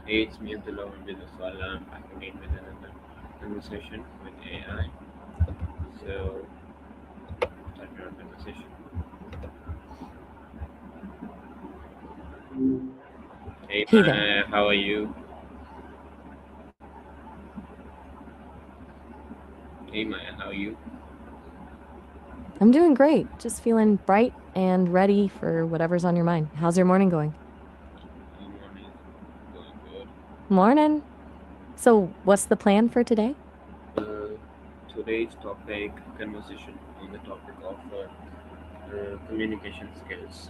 Hey, it's me, Abdullah, and business. So I'm back again with another conversation with AI. So, start your conversation. Hey, Hey there. Maya, how are you? Hey, Maya, how are you? I'm doing great. Just feeling bright and ready for whatever's on your mind. How's your morning going? My morning is going good. Morning. So, what's the plan for today? Today's topic conversation on the topic of communication skills.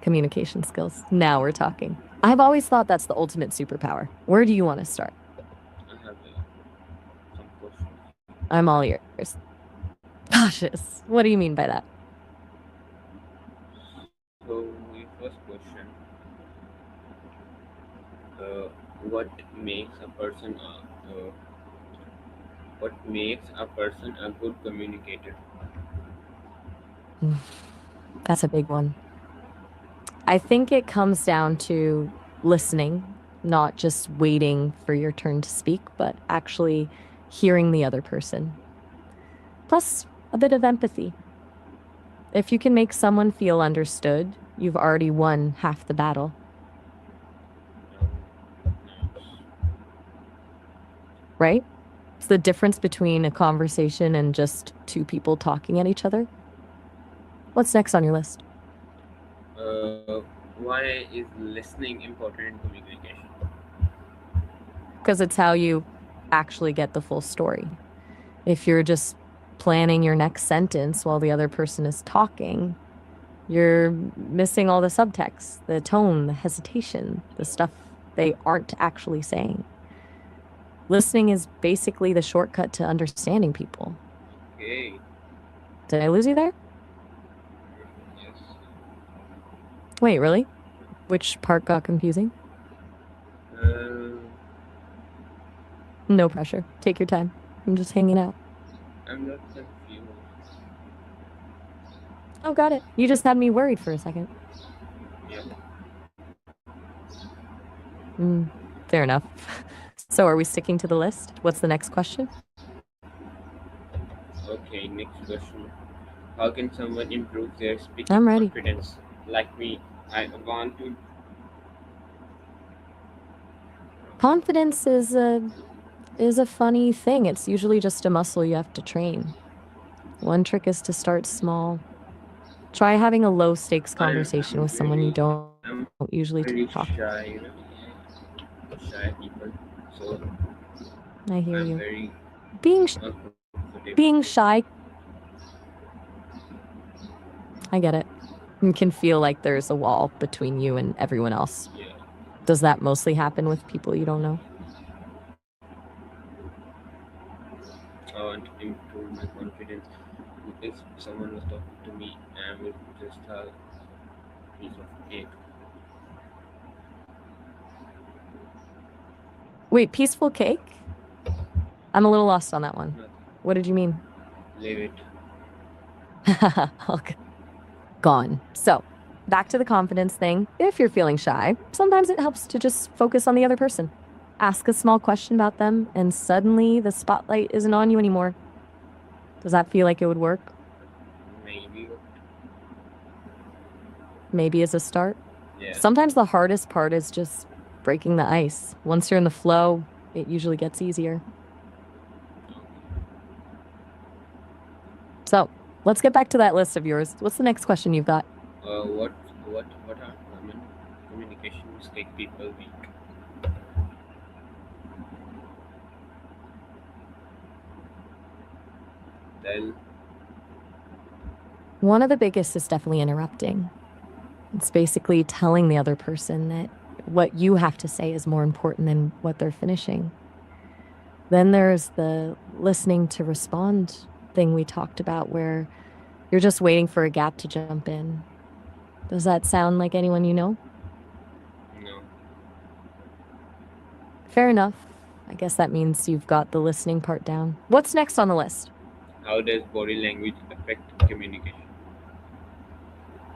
Communication skills. Now we're talking. I've always thought that's the ultimate superpower. Where do you want to start? I have some questions. I'm all ears. Cautious. What do you mean by that? So, my first question: uh, what makes a person what makes a person a good communicator? That's a big one. I think it comes down to listening, not just waiting for your turn to speak, but actually hearing the other person. Plus, a bit of empathy. If you can make someone feel understood, you've already won half the battle, Nice. right? It's the difference between a conversation and just two people talking at each other. What's next on your list? Uh, why is listening important in communication? Because it's how you actually get the full story. If you're just planning your next sentence while the other person is talking, you're missing all the subtext, the tone, the hesitation, the stuff they aren't actually saying. Listening is basically the shortcut to understanding people. Okay. Did I lose you there? Yes. Wait, really? Which part got confusing? Uh, No pressure. Take your time. I'm just hanging out. I'm not confused. Oh, got it. You just had me worried for a second. Yeah. Mm, fair enough. So, are we sticking to the list? What's the next question? Okay. Next question. How can someone improve their speaking I'm ready. confidence? Like me, I want to. Confidence is a funny thing. It's usually just a muscle you have to train. One trick is to start small. Try having a low stakes conversation with someone you don't I'm usually talk to. very shy. Shy people. So I hear I'm you. very Being uncomfortable. being shy, I get it. It can feel like there's a wall between you and everyone else. Yeah. Does that mostly happen with people you don't know? I want to improve my confidence. If someone was talking to me and with just a piece of cake, Wait, peaceful cake? I'm a little lost on that one. nothing. What did you mean? Leave it. Okay. Gone. So, back to the confidence thing. If you're feeling shy, sometimes it helps to just focus on the other person. Ask a small question about them, and suddenly the spotlight isn't on you anymore. Does that feel like it would work? Maybe. Maybe as a start? Yeah. Sometimes the hardest part is just breaking the ice. Once you're in the flow, it usually gets easier. So, let's get back to that list of yours. What's the next question you've got? What are common communication mistake people make? Tell. One of the biggest is definitely interrupting. It's basically telling the other person that what you have to say is more important than what they're finishing. Then there's the listening to respond thing we talked about, where you're just waiting for a gap to jump in. Does that sound like anyone you know? No. Fair enough. I guess that means you've got the listening part down. What's next on the list? How does body language affect communication?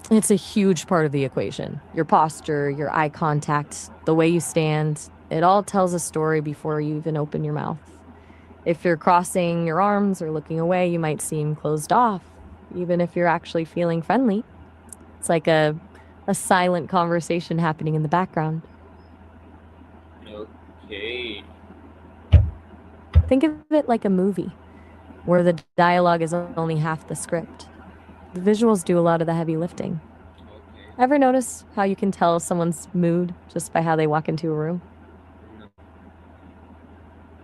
It's a huge part of the equation. Your posture, your eye contact, the way you stand, it all tells a story before you even open your mouth. If you're crossing your arms or looking away, you might seem closed off, even if you're actually feeling friendly. It's like a silent conversation happening in the background. Okay. Think of it like a movie where the dialogue is only half the script. The visuals do a lot of the heavy lifting. Okay. Ever notice how you can tell someone's mood just by how they walk into a room? No,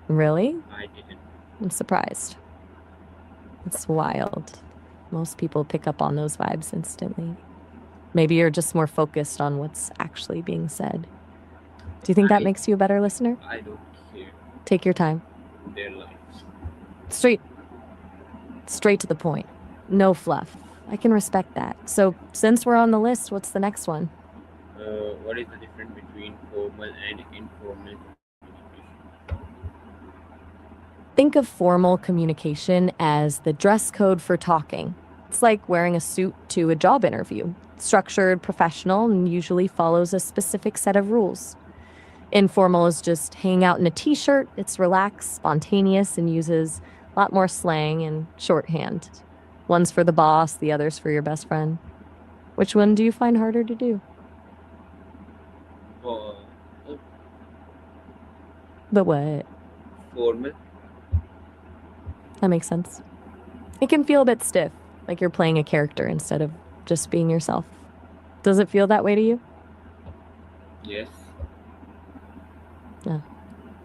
Really? I didn't. I'm surprised. It's wild. Most people pick up on those vibes instantly. Maybe you're just more focused on what's actually being said. Do you think that I makes you a better listener? I don't care Take your time. their lives. Straight straight to the point. No fluff. I can respect that. So, since we're on the list, what's the next one? What is the difference between formal and informal communication? Think of formal communication as the dress code for talking. It's like wearing a suit to a job interview. Structured, professional, and usually follows a specific set of rules. Informal is just hang out in a t shirt. It's relaxed, spontaneous, and uses a lot more slang and shorthand. One's for the boss, the other's for your best friend. Which one do you find harder to do? Uh, uh, But what? Formal. That makes sense. It can feel a bit stiff, like you're playing a character instead of just being yourself. Does it feel that way to you? Yes. Yeah,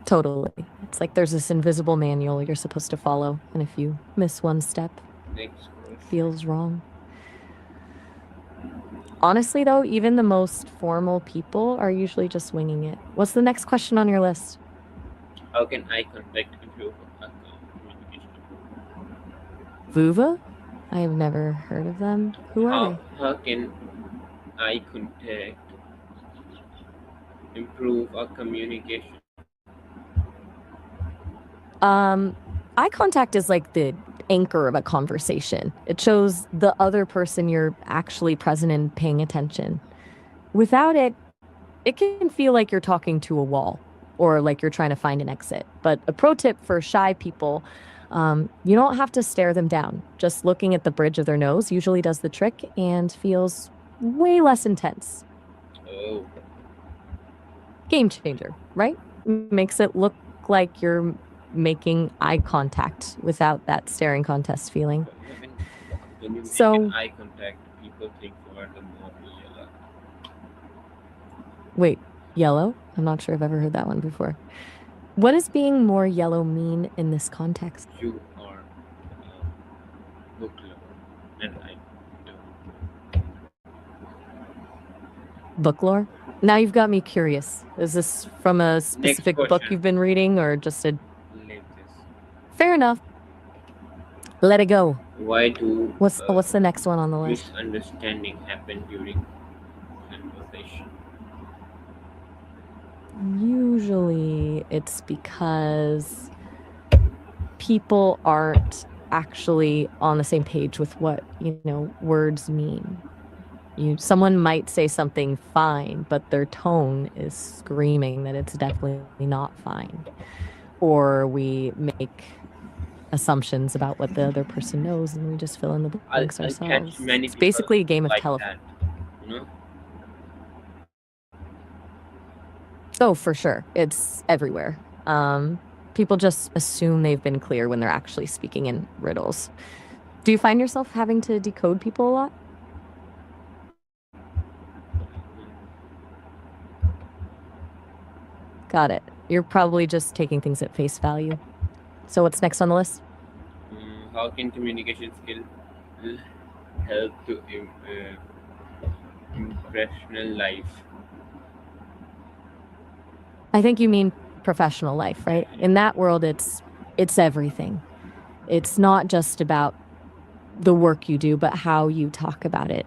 totally. It's like there's this invisible manual you're supposed to follow, and if you miss one step, Next it question. feels wrong. Honestly, though, even the most formal people are usually just winging it. What's the next question on your list? How can eye contact improve communication? Vuva? I have never heard of them. Who are they? How can eye contact improve our communication? Um, Eye contact is like the anchor of a conversation. It shows the other person you're actually present and paying attention. Without it, it can feel like you're talking to a wall or like you're trying to find an exit. But a pro tip for shy people, you don't have to stare them down. Just looking at the bridge of their nose usually does the trick and feels way less intense. Oh, Game changer, right? Makes it look like you're making eye contact without that staring contest feeling. when you make an So, eye contact, people think you are the more yellow. wait, yellow? I'm not sure I've ever heard that one before. What does being more yellow mean in this context? You are book lover, and I don't. Book lore? Now you've got me curious. Is this from a Next specific book question. you've been reading or just a. Leave this. Fair enough. Let it go. Why do What's the next one on the list? misunderstanding happen during conversation? Usually it's because people aren't actually on the same page with what, words mean. Someone might say something fine, but their tone is screaming that it's definitely not fine. Or we make assumptions about what the other person knows and we just fill in the blanks I catch ourselves. many It's people basically a game of like telephone. that. You know, Oh, for sure. It's everywhere. People just assume they've been clear when they're actually speaking in riddles. Do you find yourself having to decode people a lot? Got it. You're probably just taking things at face value. So, what's next on the list? how can communication skill help to impressional life? I think you mean professional life, right? In that world, it's everything. It's not just about the work you do, but how you talk about it.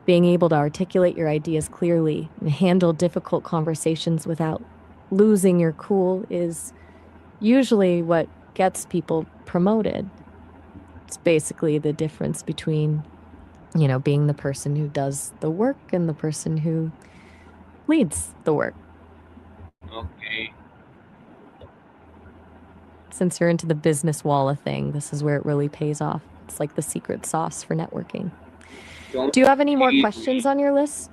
Being able to articulate your ideas clearly and handle difficult conversations without losing your cool is usually what gets people promoted. It's basically the difference between being the person who does the work and the person who leads the work. Okay. Since you're into the business walla thing, this is where it really pays off. It's like the secret sauce for networking. Don't Do you have any more tease questions me. on your list?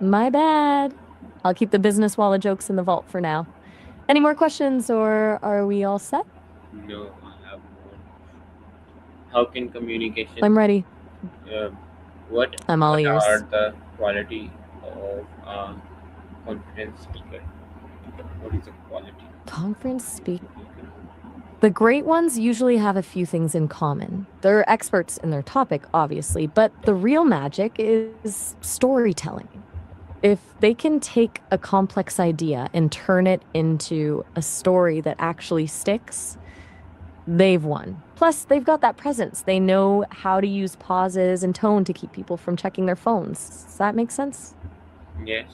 My bad. I'll keep the business walla jokes in the vault for now. Any more questions, or are we all set? No, I have one. How can communication? I'm ready. Uh, what I'm all What are ears. the quality of a confident speaker? What is a quality? Conference speak. The great ones usually have a few things in common. They're experts in their topic, obviously, but the real magic is storytelling. If they can take a complex idea and turn it into a story that actually sticks, they've won. Plus, they've got that presence. They know how to use pauses and tone to keep people from checking their phones. Does that make sense? Yes.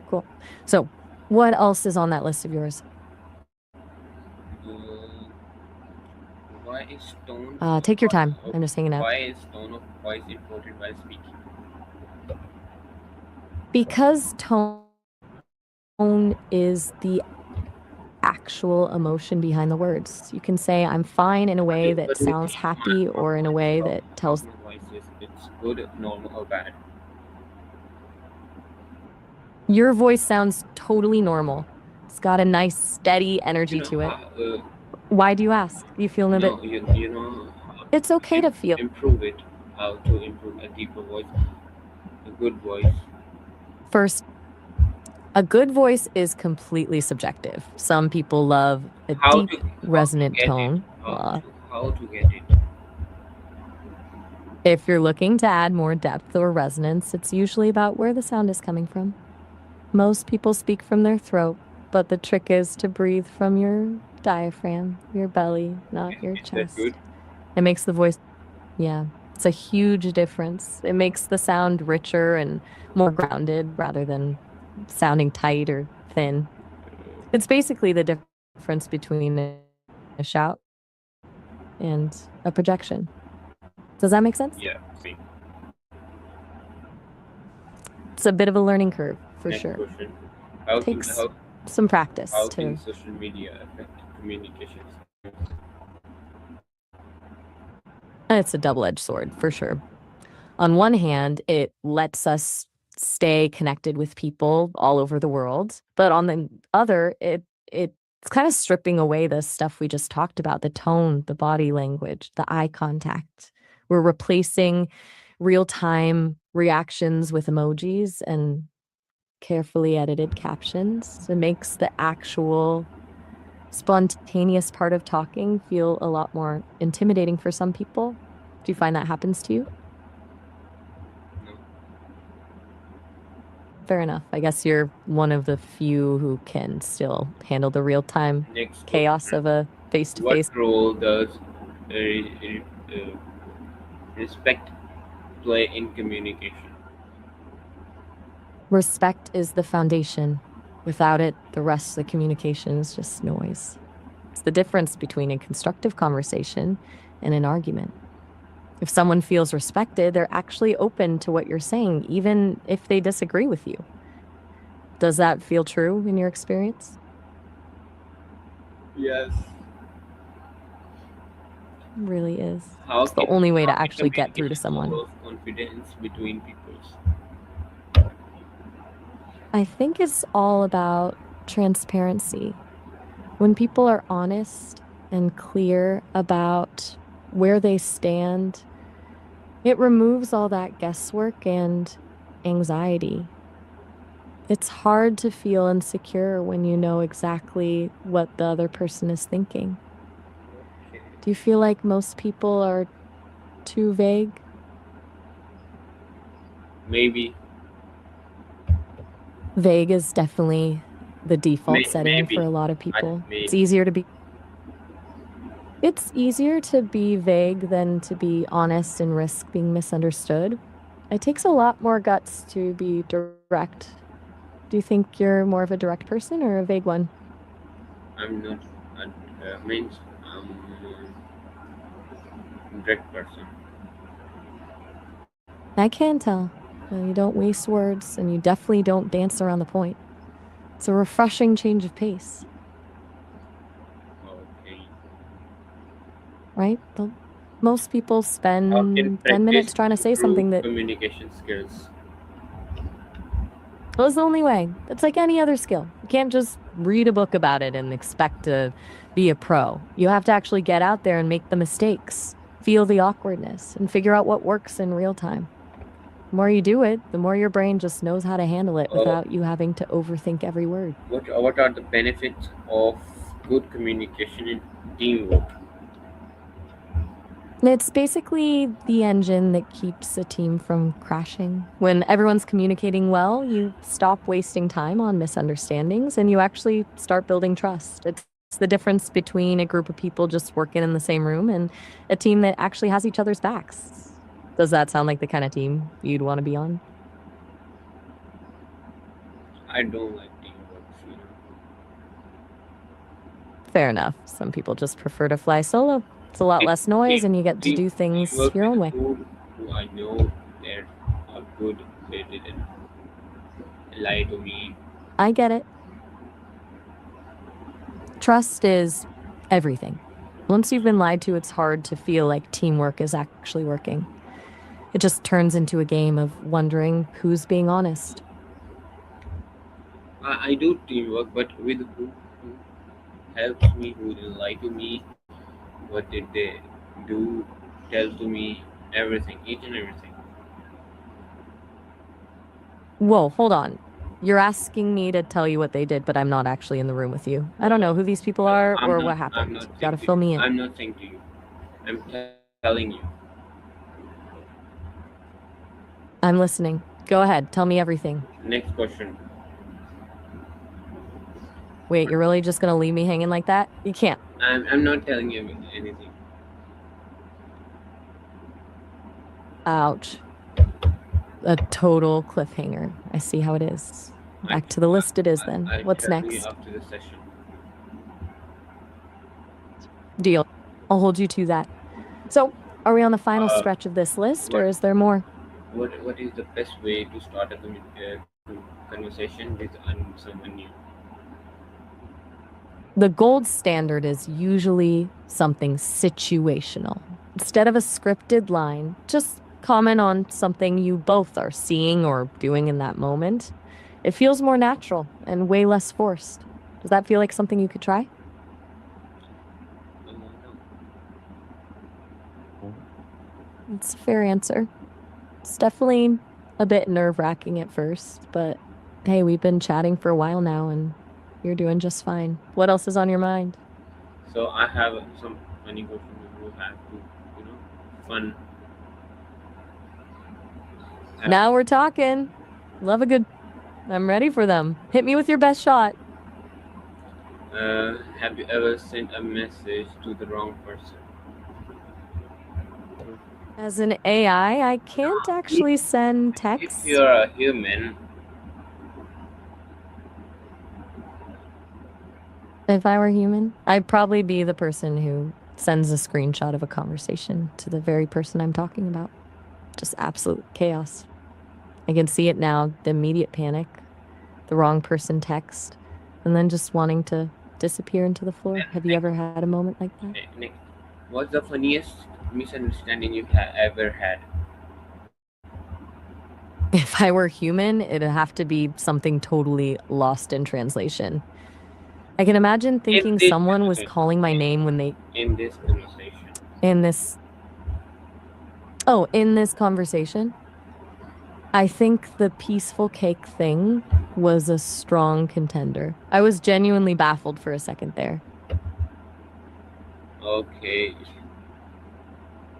Cool. So, what else is on that list of yours? Uh, why is tone? Take your time. Uh, I'm just hanging out. why is tone of voice important while speaking? Because tone is the actual emotion behind the words. You can say, I'm fine in a way that What do you sounds think my happy or in a way that how tells my voice is? It's good, normal, or bad? your voice sounds totally normal. It's got a nice, steady You energy know to it. how? Why do you ask? You feeling a bit? No, you know how It's to okay to feel. improve it. How to improve a deeper voice, a good voice. First, a good voice is completely subjective. Some people love a How deep, to how to resonant get it? tone. How to get it? If you're looking to add more depth or resonance, it's usually about where the sound is coming from. Most people speak from their throat, but the trick is to breathe from your diaphragm, your belly, not your Is that good? chest. It makes the voice, yeah, it's a huge difference. It makes the sound richer and more grounded rather than sounding tight or thin. It's basically the difference between a shout and a projection. Does that make sense? Yeah. See. It's a bit of a learning curve for Next sure. question. How can Takes how some practice how can to. social media affect communication skills? It's a double-edged sword for sure. On one hand, it lets us stay connected with people all over the world, but on the other, it's kind of stripping away the stuff we just talked about, the tone, the body language, the eye contact. We're replacing real-time reactions with emojis and carefully edited captions. It makes the actual spontaneous part of talking feel a lot more intimidating for some people. Do you find that happens to you? No. Fair enough. I guess you're one of the few who can still handle the real time Next chaos question. of a face to What face. role does respect play in communication? Respect is the foundation. Without it, the rest of the communication is just noise. It's the difference between a constructive conversation and an argument. If someone feels respected, they're actually open to what you're saying, even if they disagree with you. Does that feel true in your experience? Yes. It really is. It's the only way How to can actually get through to communication someone. grow confidence between peoples? I think it's all about transparency. When people are honest and clear about where they stand, it removes all that guesswork and anxiety. It's hard to feel insecure when you know exactly what the other person is thinking. Okay. Do you feel like most people are too vague? Maybe. Vague is definitely the default setting for Maybe. a lot of I people. maybe. It's easier to be vague than to be honest and risk being misunderstood. It takes a lot more guts to be direct. Do you think you're more of a direct person or a vague one? I'm not. Means direct person. I can tell. You don't waste words, and you definitely don't dance around the point. It's a refreshing change of pace, Okay. right? Most people How can spend 10 minutes practice trying to say improve something that communication skills? was the only way. It's like any other skill. You can't just read a book about it and expect to be a pro. You have to actually get out there and make the mistakes, feel the awkwardness, and figure out what works in real time. The more you do it, the more your brain just knows how to handle it Uh, without you having to overthink every word. what are the benefits of good communication in teamwork? It's basically the engine that keeps a team from crashing. When everyone's communicating well, you stop wasting time on misunderstandings and you actually start building trust. It's the difference between a group of people just working in the same room and a team that actually has each other's backs. Does that sound like the kind of team you'd want to be on? I don't like teamwork. Fair enough. Some people just prefer to fly solo. It's a lot Team, less noise and you get to team, do things teamwork your with own way. who I know that are good. They didn't lie to me. I get it. Trust is everything. Once you've been lied to, it's hard to feel like teamwork is actually working. It just turns into a game of wondering who's being honest. I do teamwork, but with who helps me, who didn't lie to me, what did they do, tell to me, everything, each and everything. Whoa, hold on. You're asking me to tell you what they did, but I'm not actually in the room with you. I don't Uh, know who these people are I'm or not. what I'm happened. not You saying gotta to you. fill me in. I'm not saying to you. I'm telling you. I'm listening. Go ahead, tell me everything. Next question. Wait, you're really just gonna leave me hanging like that? You can't. I'm not telling you anything. Ouch. A total cliffhanger. I see how it is. I, Back to the list it is then. I'll What's tell you next? after the session. Deal. I'll hold you to that. So, are we on the final Uh, stretch of this list, or what is there more? what is the best way to start a conversation with someone new? The gold standard is usually something situational. Instead of a scripted line, just comment on something you both are seeing or doing in that moment. It feels more natural and way less forced. Does that feel like something you could try? No. It's a fair answer. It's definitely a bit nerve-wracking at first, but hey, we've been chatting for a while now and you're doing just fine. What else is on your mind? So I have some funny questions who have to, fun. Now we're talking. Love a good. I'm ready for them. Hit me with your best shot. Have you ever sent a message to the wrong person? As an AI, I can't If, actually send if text. you're a human, If I were human, I'd probably be the person who sends a screenshot of a conversation to the very person I'm talking about. Just absolute chaos. I can see it now, the immediate panic, the wrong person text, and then just wanting to disappear into the floor. and Have you ever had a moment like that? next, what's the funniest misunderstanding you ever had? If I were human, it'd have to be something totally lost in translation. I can imagine In thinking this someone was conversation, calling my name when they in this conversation, in this in this conversation. I think the peaceful cake thing was a strong contender. I was genuinely baffled for a second there. okay.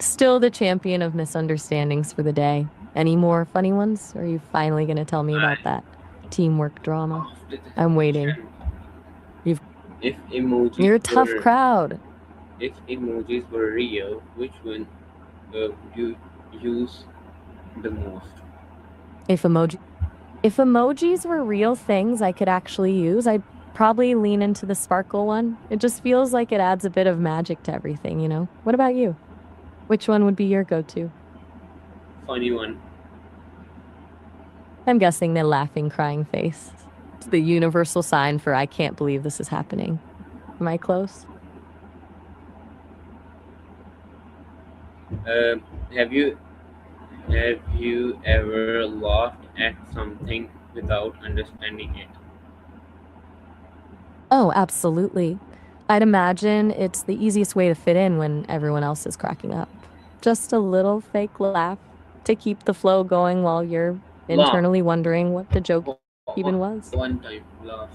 Still the champion of misunderstandings for the day. Any more funny ones? Or are you finally going to tell me about I that teamwork drama? after the I'm waiting. session, You've if emojis You're a tough were crowd. if emojis were real, which one would you use the most? If emojis were real things I could actually use, I'd probably lean into the sparkle one. It just feels like it adds a bit of magic to everything, you know? What about you? Which one would be your go-to? Funny one. I'm guessing the laughing, crying face. It's the universal sign for I can't believe this is happening. Am I close? Uh, have you ever laughed at something without understanding it? Oh, absolutely. I'd imagine it's the easiest way to fit in when everyone else is cracking up. Just a little fake laugh to keep the flow going while you're Laugh. internally wondering what the joke even was. One time. Laugh.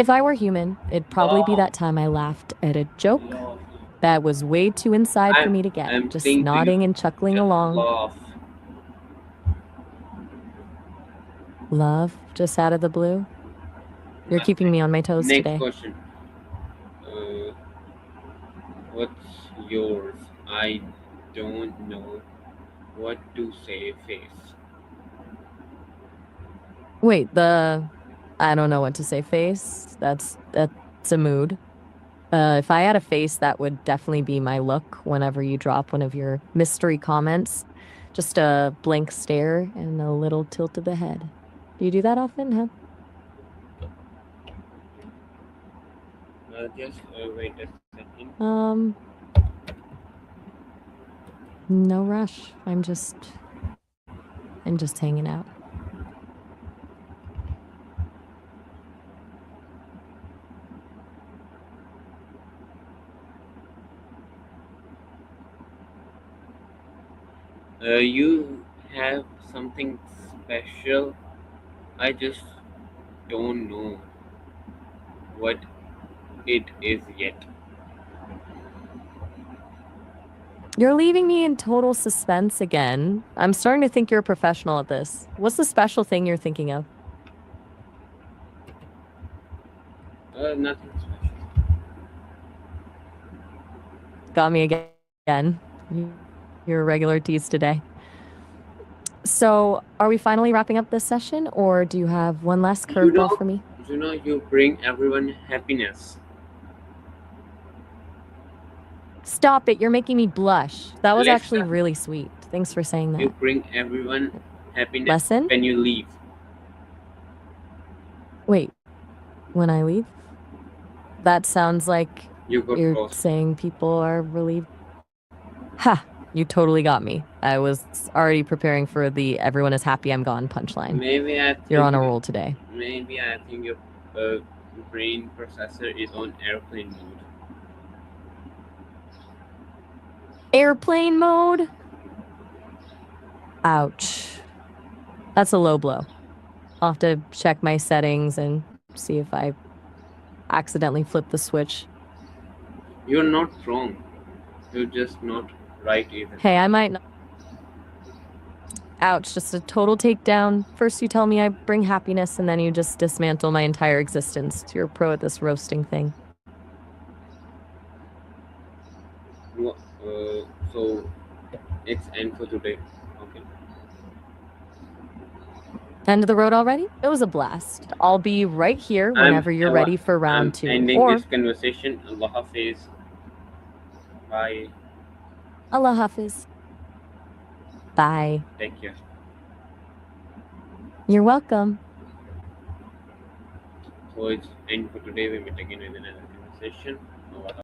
If I were human, it'd probably be Laugh. that time I laughed at a joke Laugh. that was way too inside for I'm me to get, I'm just saying to you, nodding and chuckling just along. laugh. Love, just out of the blue. You're keeping Nothing. me on my toes Next today. question. Uh, what's yours? I don't know what to say. Face. Wait, I don't know what to say face. That's a mood. If I had a face, that would definitely be my look whenever you drop one of your mystery comments. Just a blank stare and a little tilt of the head. Do you do that often, huh? Just wait a second. Um, no rush. I'm just hanging out. You have something special. I just don't know what it is yet. You're leaving me in total suspense again. I'm starting to think you're a professional at this. What's the special thing you're thinking of? Nothing special. Got me again. You're a regular tease today. So, are we finally wrapping up this session, or do you have one last You curveball know, for me? you bring everyone happiness. Stop it. You're making me blush. That was Let's actually start. really sweet. Thanks for saying You that. bring everyone happiness Lesson? when you leave. Wait, when I leave? That sounds like You got you're lost. saying people are relieved. Ha! You totally got me. I was already preparing for the everyone is happy I'm gone punchline. Maybe I You're think on a roll today. maybe I think your uh, brain processor is on airplane mode. Airplane mode? Ouch. That's a low blow. I'll have to check my settings and see if I accidentally flip the switch. You're not wrong. You're just not right either. Hey, I might not. Ouch, just a total takedown. First, you tell me I bring happiness, and then you just dismantle my entire existence. You're a pro at this roasting thing. So it's end for today. Okay. End of the road already? It was a blast. I'll be right here I'm whenever you're ready for I'm round two. ending this Or conversation. Allah Hafiz. Bye. Allah Hafiz. Bye. Take care. You're welcome. So it's end for today. We meet again with another conversation. Allah Hafiz.